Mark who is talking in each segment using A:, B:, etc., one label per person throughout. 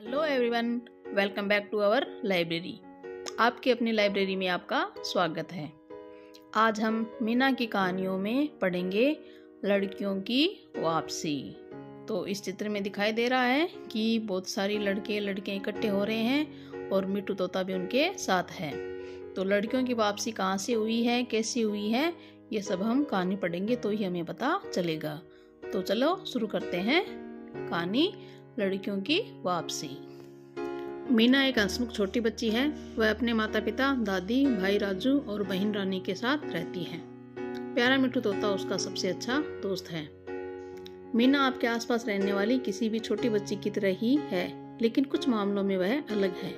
A: Hello everyone, welcome back to our library. आपकी अपनी library में आपका स्वागत है। आज हम मीना की कहानियों में पढ़ेंगे लड़कियों की वापसी। तो इस चित्र में दिखाई दे रहा है कि बहुत सारी लड़के लड़कियां इकट्ठे हो रहे हैं और मिट्टू तोता भी उनके साथ है। तो लड़कियों की वापसी कहाँ से हुई है, कैसी हुई है, ये सब हम कहानी पढ़ेंगे तो ही हमें पता चलेगा। तो चलो शुरू करते हैं कहानी लड़कियों की वापसी। मीना एक हंसमुख छोटी बच्ची है। वह अपने माता पिता, दादी, भाई राजू और बहन रानी के साथ रहती है। प्यारा मिट्टू तोता उसका सबसे अच्छा दोस्त है। मीना आपके आसपास रहने वाली किसी भी छोटी बच्ची की तरह ही है, लेकिन कुछ मामलों में वह अलग है।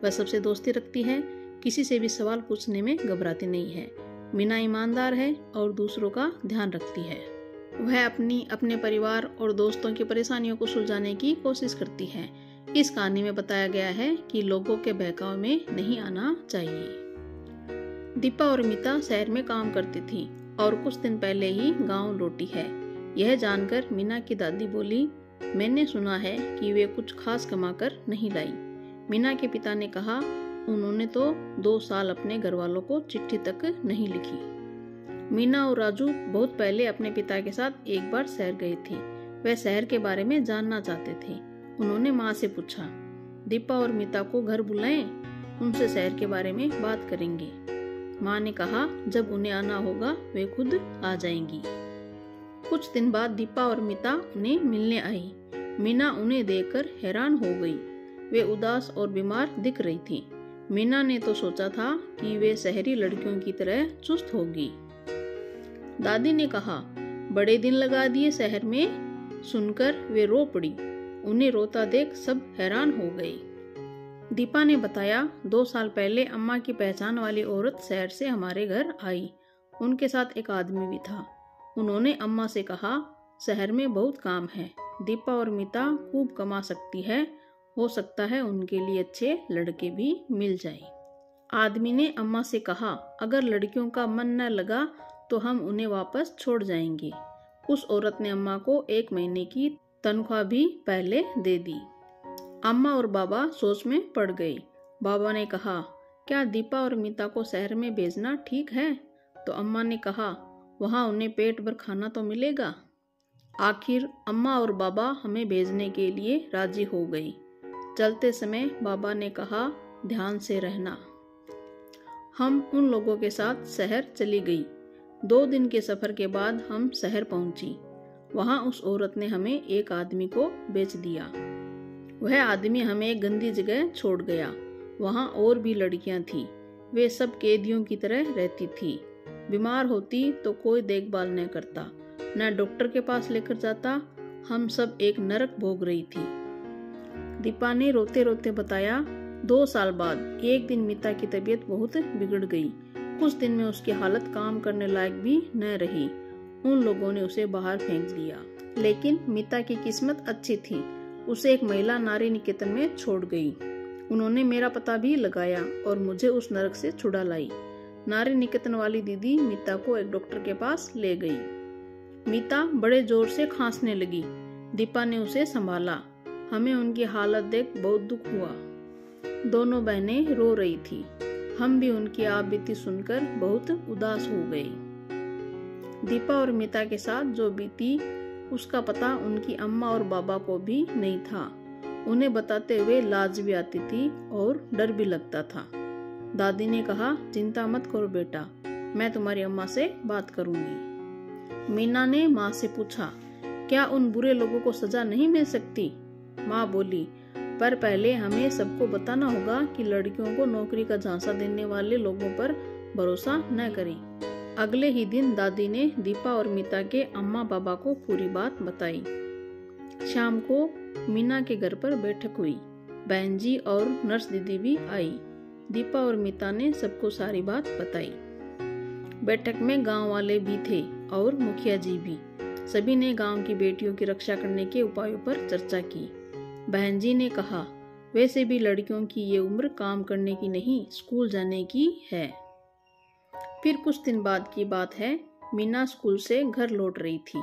A: वह सबसे दोस्ती रखती है, किसी से भी सवाल पूछने में घबराती नहीं है। मीना ईमानदार है और दूसरों का ध्यान रखती है। वह अपने परिवार और दोस्तों की परेशानियों को सुलझाने की कोशिश करती है। इस कहानी में बताया गया है कि लोगों के बहकाव में नहीं आना चाहिए। दीपा और मीता शहर में काम करती थी और कुछ दिन पहले ही गांव लौटी है। यह जानकर मीना की दादी बोली, मैंने सुना है कि वे कुछ खास कमाकर नहीं लाई। मीना के पिता ने कहा, उन्होंने तो 2 साल अपने घर वालों को चिट्ठी तक नहीं लिखी। मीना और राजू बहुत पहले अपने पिता के साथ एक बार शहर गए थे। वे शहर के बारे में जानना चाहते थे। उन्होंने माँ से पूछा, दीपा और मीता को घर बुलाएं, उनसे शहर के बारे में बात करेंगे। माँ ने कहा, जब उन्हें आना होगा वे खुद आ जाएंगी। कुछ दिन बाद दीपा और मीता उन्हें मिलने आई। मीना उन्हें देखकर हैरान हो गई। वे उदास और बीमार दिख रही थी। मीना ने तो सोचा था कि वे शहरी लड़कियों की तरह चुस्त होगी। दादी ने कहा, बड़े दिन लगा दिए शहर में। सुनकर वे रो पड़ी। उन्हें रोता देख सब हैरान हो गए। दीपा ने बताया, 2 साल पहले अम्मा की पहचान वाली औरत शहर से हमारे घर आई। उनके साथ एक आदमी भी था। उन्होंने अम्मा से कहा, शहर में बहुत काम है, दीपा और मीता खूब कमा सकती है, हो सकता है उनके लिए अच्छे लड़के भी मिल जाए। आदमी ने अम्मा से कहा, अगर लड़कियों का मन न लगा तो हम उन्हें वापस छोड़ जाएंगे। उस औरत ने अम्मा को 1 महीने की तनख्वाह भी पहले दे दी। अम्मा और बाबा सोच में पड़ गए। बाबा ने कहा, क्या दीपा और मीता को शहर में भेजना ठीक है? तो अम्मा ने कहा, वहाँ उन्हें पेट भर खाना तो मिलेगा। आखिर अम्मा और बाबा हमें भेजने के लिए राजी हो गई। चलते समय बाबा ने कहा, ध्यान से रहना। हम उन लोगों के साथ शहर चली गई। 2 दिन के सफर के बाद हम शहर पहुंची। वहां उस औरत ने हमें एक आदमी को बेच दिया। वह आदमी हमें एक गंदी जगह छोड़ गया। वहां और भी लड़कियां थी। वे सब कैदियों की तरह रहती थी। बीमार होती तो कोई देखभाल न करता, न डॉक्टर के पास लेकर जाता। हम सब एक नरक भोग रही थी। दीपा ने रोते रोते बताया, 2 साल बाद एक दिन मीता की तबीयत बहुत बिगड़ गई। कुछ दिन में उसकी हालत काम करने लायक भी न रही। उन लोगों ने उसे बाहर फेंक दिया। लेकिन मीता की किस्मत अच्छी थी। उसे एक महिला नारी निकेतन में छोड़ गई। उन्होंने मेरा पता भी लगाया और मुझे उस नरक से छुड़ा लाई। नारी निकेतन वाली दीदी मीता को एक डॉक्टर के पास ले गई। मीता बड़े जोर से खांसने लगी। दीपा ने उसे संभाला। हमें उनकी हालत देख बहुत दुख हुआ। दोनों बहनें रो रही थी। हम भी उनकी आप बीती सुनकर बहुत उदास हो गए। दीपा और मीता के साथ जो बीती उसका पता उनकी अम्मा और बाबा को भी नहीं था। उन्हें बताते हुए लाज भी आती थी और डर भी लगता था। दादी ने कहा, चिंता मत करो बेटा, मैं तुम्हारी अम्मा से बात करूंगी। मीना ने माँ से पूछा, क्या उन बुरे लोगों को सजा नहीं मिल सकती? माँ बोली, पर पहले हमें सबको बताना होगा कि लड़कियों को नौकरी का झांसा देने वाले लोगों पर भरोसा न करें। अगले ही दिन दादी ने दीपा और मीता के अम्मा बाबा को पूरी बात बताई। शाम को मीना के घर पर बैठक हुई। बहन जी और नर्स दीदी भी आई। दीपा और मीता ने सबको सारी बात बताई। बैठक में गांव वाले भी थे और मुखिया जी भी। सभी ने गांव की बेटियों की रक्षा करने के उपायों पर चर्चा की। बहन जी ने कहा, वैसे भी लड़कियों की ये उम्र काम करने की नहीं, स्कूल जाने की है। फिर कुछ दिन बाद की बात है। मीना स्कूल से घर लौट रही थी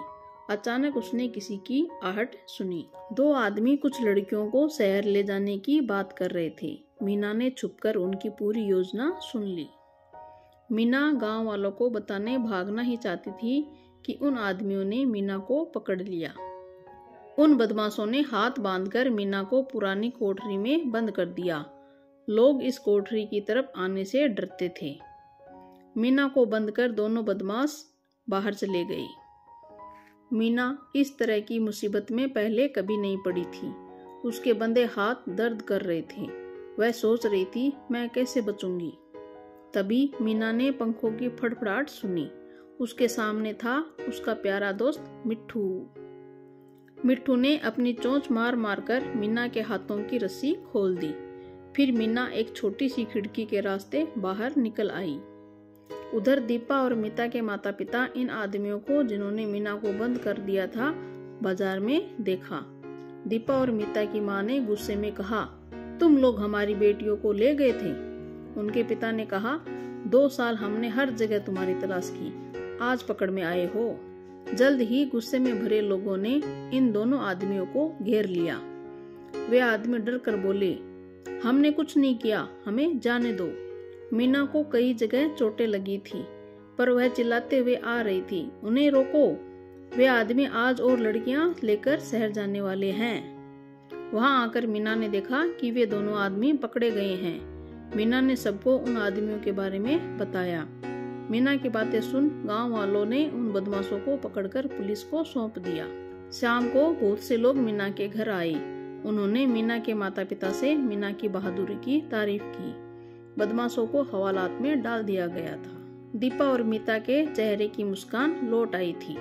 A: अचानक उसने किसी की आहट सुनी। दो आदमी कुछ लड़कियों को शहर ले जाने की बात कर रहे थे। मीना ने छुपकर उनकी पूरी योजना सुन ली। मीना गांव वालों को बताने भागना ही चाहती थी कि उन आदमियों ने मीना को पकड़ लिया। उन बदमाशों ने हाथ बांधकर मीना को पुरानी कोठरी में बंद कर दिया। लोग इस कोठरी की तरफ आने से डरते थे। मीना को बंद कर दोनों बदमाश बाहर चले गए। मीना इस तरह की मुसीबत में पहले कभी नहीं पड़ी थी। उसके बंधे हाथ दर्द कर रहे थे। वह सोच रही थी, मैं कैसे बचूंगी। तभी मीना ने पंखों की फड़फड़ाहट सुनी। उसके सामने था उसका प्यारा दोस्त मिट्ठू। मिट्ठू ने अपनी चोंच मार मार कर मीना के हाथों की रस्सी खोल दी। फिर मीना एक छोटी सी खिड़की के रास्ते बाहर निकल आई। उधर दीपा और मीता के माता पिता इन आदमियों को, जिन्होंने मीना को बंद कर दिया था, बाजार में देखा। दीपा और मीता की माँ ने गुस्से में कहा, तुम लोग हमारी बेटियों को ले गए थे। उनके पिता ने कहा, 2 साल हमने हर जगह तुम्हारी तलाश की, आज पकड़ में आए हो। जल्द ही गुस्से में भरे लोगों ने इन दोनों आदमियों को घेर लिया। वे आदमी डर कर बोले, हमने कुछ नहीं किया, हमें जाने दो। मीना को कई जगह चोटें लगी थी, पर वह चिल्लाते हुए आ रही थी, उन्हें रोको, वे आदमी आज और लड़कियां लेकर शहर जाने वाले हैं। वहां आकर मीना ने देखा कि वे दोनों आदमी पकड़े गए हैं। मीना ने सबको उन आदमियों के बारे में बताया। मीना की बातें सुन गांव वालों ने उन बदमाशों को पकड़कर पुलिस को सौंप दिया। शाम को बहुत से लोग मीना के घर आए। उन्होंने मीना के माता पिता से मीना की बहादुरी की तारीफ की। बदमाशों को हवालात में डाल दिया गया था। दीपा और मीता के चेहरे की मुस्कान लौट आई थी।